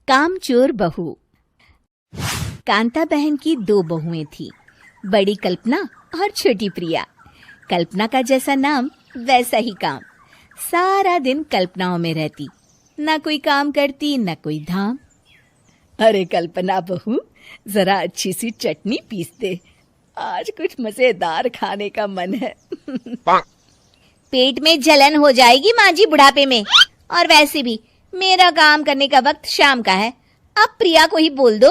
कामचोर बहू। कांता बहन की दो बहुएं थी, बड़ी कल्पना और छोटी प्रिया। कल्पना का जैसा नाम वैसा ही काम। सारा दिन कल्पनाओं में रहती, ना कोई काम करती ना कोई धाम। अरे कल्पना बहू, जरा अच्छी सी चटनी पीस दे, आज कुछ मजेदार खाने का मन है। पेट में जलन हो जाएगी माँ जी बुढ़ापे में, और वैसे भी मेरा काम करने का वक्त शाम का है, अब प्रिया को ही बोल दो।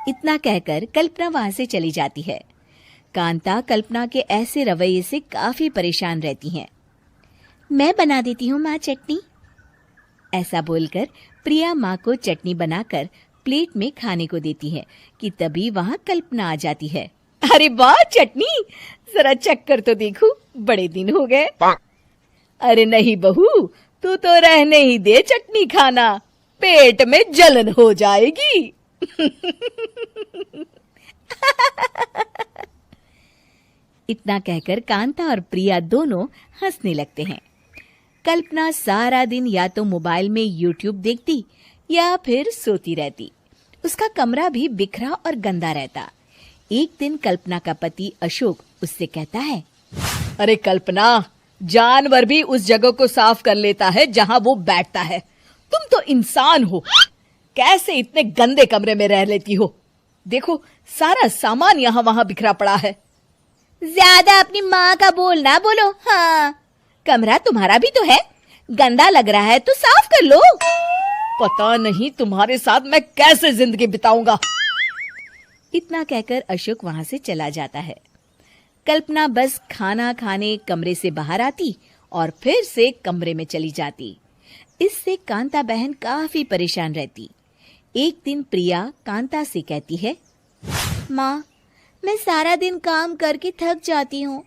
इतना कहकर कल्पना वहां से चली जाती है। कांता कल्पना के ऐसे रवैये से काफी परेशान रहती हैं। मैं बना देती हूँ माँ चटनी, ऐसा बोलकर प्रिया माँ को चटनी बनाकर प्लेट में खाने को देती है कि तभी वहां कल्पना आ जाती है। अरे वाह चटनी, जरा चक्कर तो देखूं, बड़े दिन हो गए। अरे नहीं बहू, तू तो रहने ही दे चटनी खाना, पेट में जलन हो जाएगी। इतना कहकर कांता और प्रिया दोनों हंसने लगते हैं। कल्पना सारा दिन या तो मोबाइल में यूट्यूब देखती या फिर सोती रहती। उसका कमरा भी बिखरा और गंदा रहता। एक दिन कल्पना का पति अशोक उससे कहता है, अरे कल्पना, जानवर भी उस जगह को साफ कर लेता है जहां वो बैठता है, तुम तो इंसान हो, कैसे इतने गंदे कमरे में रह लेती हो? देखो सारा सामान यहाँ वहां बिखरा पड़ा है। ज्यादा अपनी माँ का बोल ना बोलो। हाँ, कमरा तुम्हारा भी तो है, गंदा लग रहा है तो साफ कर लो। पता नहीं तुम्हारे साथ मैं कैसे जिंदगी बिताऊंगा। इतना कहकर अशोक वहां से चला जाता है। कल्पना बस खाना खाने कमरे से बाहर आती और फिर से कमरे में चली जाती। इससे कांता बहन काफी परेशान रहती। एक दिन प्रिया कांता से कहती है, माँ, मैं सारा दिन काम करके थक जाती हूँ,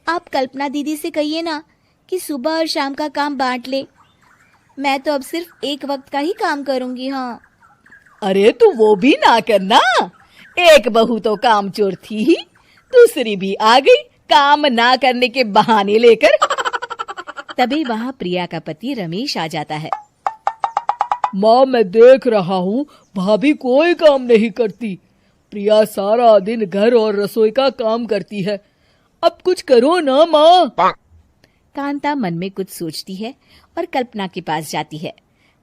आप कल्पना दीदी से कहिए ना कि सुबह और शाम का काम बांट ले, मैं तो अब सिर्फ एक वक्त का ही काम करूंगी। हाँ। अरे तू वो भी ना करना, एक बहू तो कामचोर थी ही, दूसरी भी आ गई काम ना करने के बहाने लेकर। तभी वहां प्रिया का पति रमेश आ जाता है। माँ, मैं देख रहा हूँ भाभी कोई काम नहीं करती, प्रिया सारा दिन घर और रसोई का काम करती है, अब कुछ करो ना माँ। कांता मन में कुछ सोचती है और कल्पना के पास जाती है।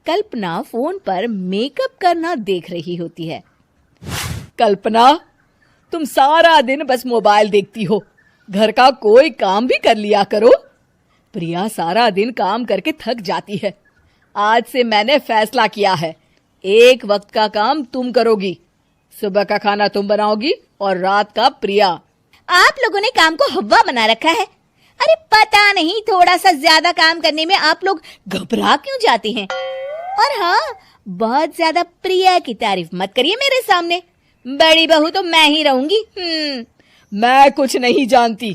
कल्पना फोन पर मेकअप करना देख रही होती है। कल्पना, तुम सारा दिन बस मोबाइल देखती हो, घर का कोई काम भी कर लिया करो। प्रिया सारा दिन काम करके थक जाती है, आज से मैंने फैसला किया है, एक वक्त का काम तुम करोगी, सुबह का खाना तुम बनाओगी और रात का प्रिया। आप लोगों ने काम को हव्वा बना रखा है। अरे पता नहीं थोड़ा सा ज्यादा काम करने में आप लोग घबरा क्यों जाते हैं। और हाँ, बहुत ज्यादा प्रिया की तारीफ मत करिए मेरे सामने, बड़ी बहू तो मैं ही रहूंगी। मैं कुछ नहीं जानती,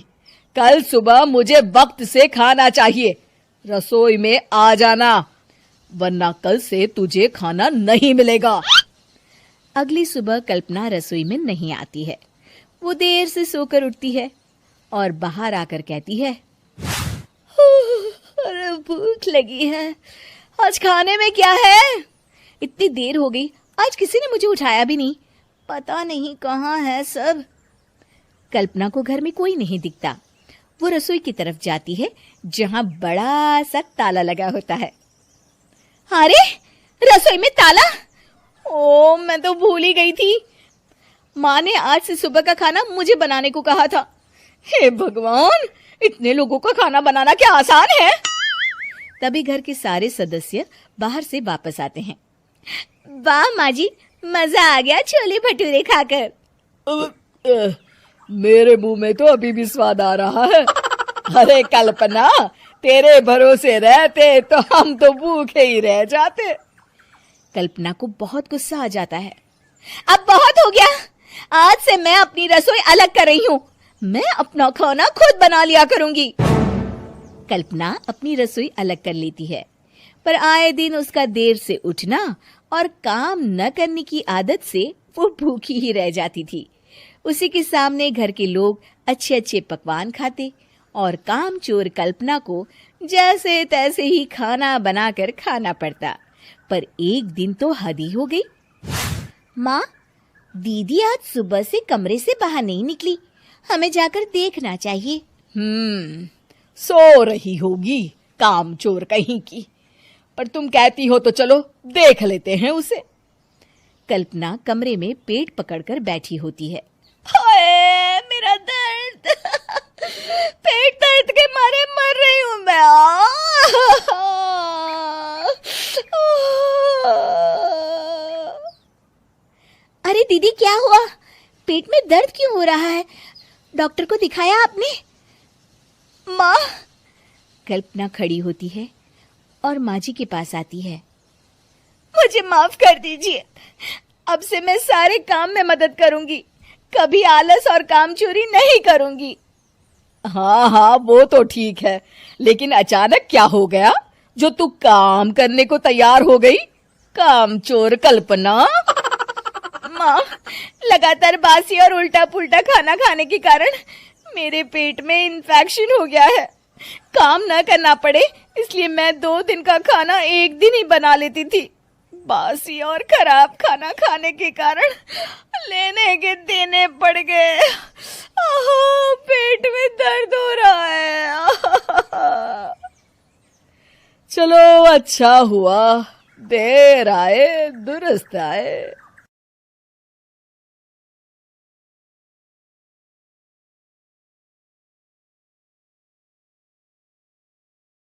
कल सुबह मुझे वक्त से खाना चाहिए, रसोई में आ जाना, वरना कल से तुझे खाना नहीं मिलेगा। अगली सुबह कल्पना रसोई में नहीं आती है। वो देर से सोकर उठती है और बाहर आकर कहती है, अरे भूख लगी है, आज खाने में क्या है? इतनी देर हो गई, आज किसी ने मुझे उठाया भी नहीं, पता नहीं कहाँ है सब। कल्पना को घर में कोई नहीं दिखता। वो रसोई की तरफ जाती है जहां बड़ा सा ताला लगा होता है। अरे रसोई में ताला? ओ, मैं तो भूल ही गई थी, माँ ने आज से सुबह का खाना मुझे बनाने को कहा था। हे भगवान, इतने लोगों का खाना बनाना क्या आसान है? तभी घर के सारे सदस्य बाहर से वापस आते हैं। वाह माँ जी, मजा आ गया छोले भटूरे खाकर। मेरे मुंह में तो अभी भी स्वाद आ रहा है। अरे कल्पना, तेरे भरोसे रहते तो हम तो भूखे ही रह जाते। कल्पना को बहुत गुस्सा आ जाता है। अब बहुत हो गया, आज से मैं अपनी रसोई अलग कर रही हूँ, मैं अपना खाना खुद बना लिया करूंगी। कल्पना अपनी रसोई अलग कर लेती है, पर आए दिन उसका देर से उठना और काम न करने की आदत से वो भूखी ही रह जाती थी। उसी के सामने घर के लोग अच्छे अच्छे पकवान खाते और कामचोर कल्पना को जैसे तैसे ही खाना बनाकर खाना पड़ता। पर एक दिन तो हद ही हो गई। माँ, दीदी आज सुबह से कमरे से बाहर नहीं निकली, हमें जाकर देखना चाहिए। सो रही होगी काम चोर कहीं की, पर तुम कहती हो तो चलो देख लेते हैं उसे। कल्पना कमरे में पेट पकड़कर बैठी होती है। हाय मेरा दर्द, पेट दर्द के मारे मर रही हूँ मैं। अरे दीदी, क्या हुआ? पेट में दर्द क्यों हो रहा है? डॉक्टर को दिखाया आपने? माँ, कल्पना खड़ी होती है और माँ जी के पास आती है। मुझे माफ कर दीजिए, अब से मैं सारे काम में मदद करूंगी, कभी आलस और काम चोरी नहीं करूंगी। हाँ हाँ, वो तो ठीक है, लेकिन अचानक क्या हो गया जो तू काम करने को तैयार हो गई? काम चोर कल्पना। माँ, लगातार बासी और उल्टा पुल्टा खाना खाने के कारण मेरे पेट में इन्फेक्शन हो गया है। काम न करना पड़े इसलिए मैं 2 दिन का खाना एक दिन ही बना लेती थी। बासी और खराब खाना खाने के कारण लेने के देने पड़ गए। पेट में दर्द हो रहा है। चलो अच्छा हुआ, देर आए दुरुस्त आए।